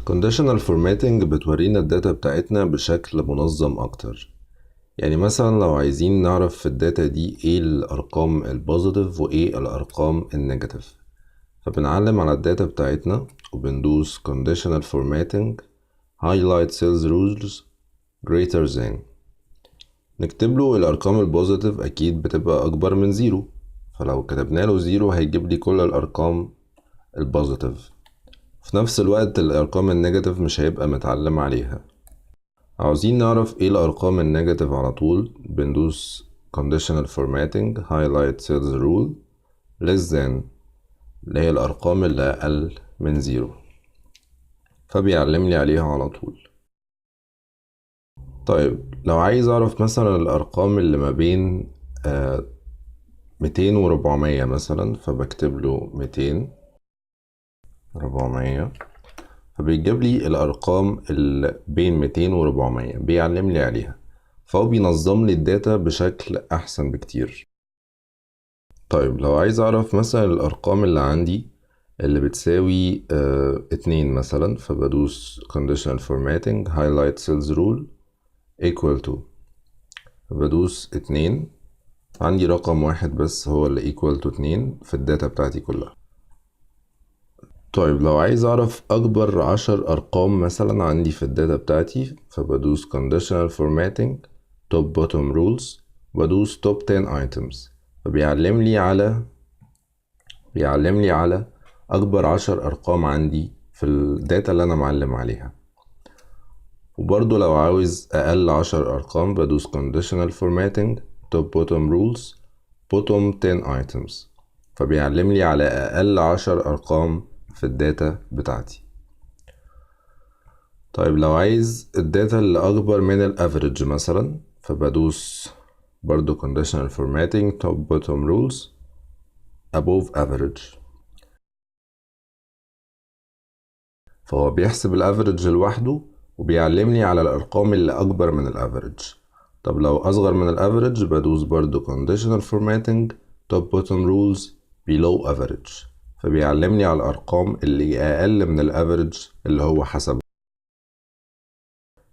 conditional formatting بتورينا الداتا بتاعتنا بشكل منظم اكتر. يعني مثلا لو عايزين نعرف في الداتا دي ايه الارقام البوزيتيف وايه الارقام النيجاتيف، فبنعلم على الداتا بتاعتنا وبندوس conditional formatting highlight cells rules greater than. نكتب له الارقام البوزيتيف اكيد بتبقى اكبر من 0، فلو كتبنا له 0 هيجيب لي كل الارقام البوزيتيف. في نفس الوقت الارقام النيجاتيف مش هيبقى متعلم عليها. عاوزين نعرف ايه الارقام النيجاتيف على طول، بندوس conditional formatting highlight cells rule less than، اللي هي الارقام اللي اقل من 0، فبيعلم لي عليها على طول. طيب لو عايز اعرف مثلا الارقام اللي ما بين 200 و 400 مثلا، فبكتب له 200 400، فبيجيب لي الارقام اللي بين 200 و 400 بيعلم لي عليها، فهو بينظم لي الداتا بشكل احسن بكتير. طيب لو عايز اعرف مثلا الارقام اللي عندي اللي بتساوي 2 مثلا، فبدوس conditional formatting highlight cells rule equal to، بدوس 2، عندي رقم واحد بس هو اللي equal to 2 في الداتا بتاعتي كلها. طيب لو عايز اعرف اكبر 10 ارقام مثلا عندي في الداتا بتاعتي، فبدوس conditional formatting top bottom rules، بدوس top 10 items، فبيعلم لي على اكبر 10 ارقام عندي في الداتا اللي انا معلم عليها. وبرضو لو عاوز اقل 10 ارقام بدوس conditional formatting top bottom rules bottom 10 items، فبيعلم لي على اقل 10 ارقام في الداتا بتاعتي. طيب لو عايز الداتا اللي اكبر من الافريج مثلا، فبدوس برضو conditional formatting top bottom rules above average، فهو بيحسب الافريج لوحده وبيعلمني على الارقام اللي اكبر من الافريج. طب لو اصغر من الافريج بدوس برضو conditional formatting top bottom rules below average، فبيعلمني على الارقام اللي اقل من الافريج اللي هو حسبه.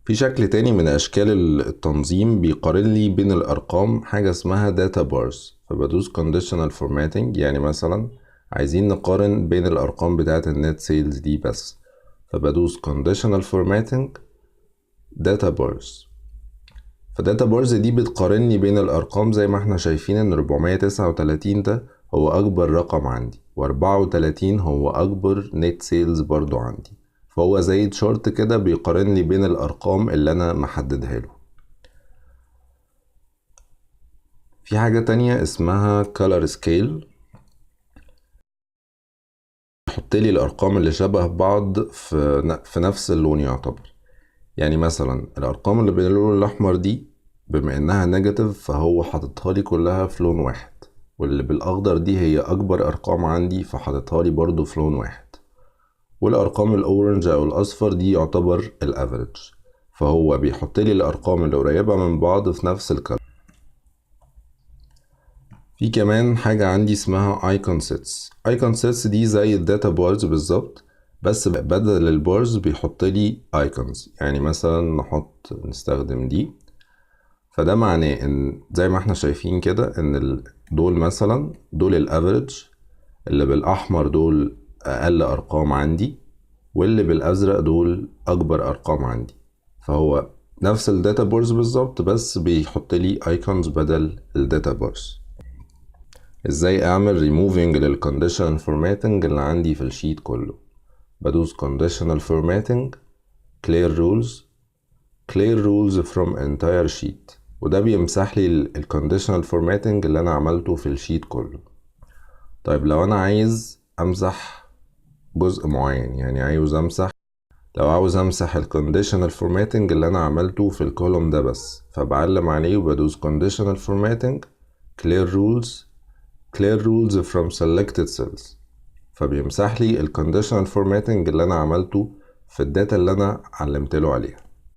في شكل تاني من اشكال التنظيم بيقارن لي بين الارقام، حاجة اسمها data bars، فبدوس conditional formatting. يعني مثلا عايزين نقارن بين الارقام بتاعة النت سيلز دي بس، فبدوس conditional formatting data bars، فداتا بارز دي بتقارني بين الارقام. زي ما احنا شايفين ان 439 ده هو اكبر رقم عندي، و34 هو اكبر نت سيلز برضو عندي، فهو زي شورت كده بيقارني بين الارقام اللي انا محددها له. في حاجة تانية اسمها color scale، يحط لي الارقام اللي شبه بعض في نفس اللون يعتبر. يعني مثلا الارقام اللي باللون الاحمر دي بما انها نيجاتيف فهو حاططها لي كلها في لون واحد، واللي بالاخضر دي هي اكبر ارقام عندي فحاططها لي برضو في لون واحد، والارقام الاورنج او الاصفر دي يعتبر الافريج، فهو بيحط لي الارقام اللي قريبة من بعض في نفس الكلر. في كمان حاجة عندي اسمها ايكون سيتس. ايكون سيتس دي زي الداتا بارز بالظبط، بس بدل البارز بيحط لي ايكونز. يعني مثلا نستخدم دي، فده معناه ان زي ما احنا شايفين كده ان دول مثلا دول الافريج، اللي بالاحمر دول اقل ارقام عندي، واللي بالازرق دول اكبر ارقام عندي، فهو نفس الداتا بارز بالظبط بس بيحط لي ايكونز بدل الداتا بارز. ازاي اعمل removing للconditional formatting اللي عندي في الشيت كله؟ بدوس conditional formatting clear rules from entire sheet، وده بيمسح لي الconditional formatting اللي انا عملته في الشيت كله. طيب لو انا عايز امسح جزء معين، يعني لو عاوز امسح الconditional formatting اللي انا عملته في الكولوم ده بس، فبعلم عليه وبدوس conditional formatting clear rules from selected cells، فبيمسح لي الconditional formatting اللي انا عملته في الداتا اللي انا علمت له عليها.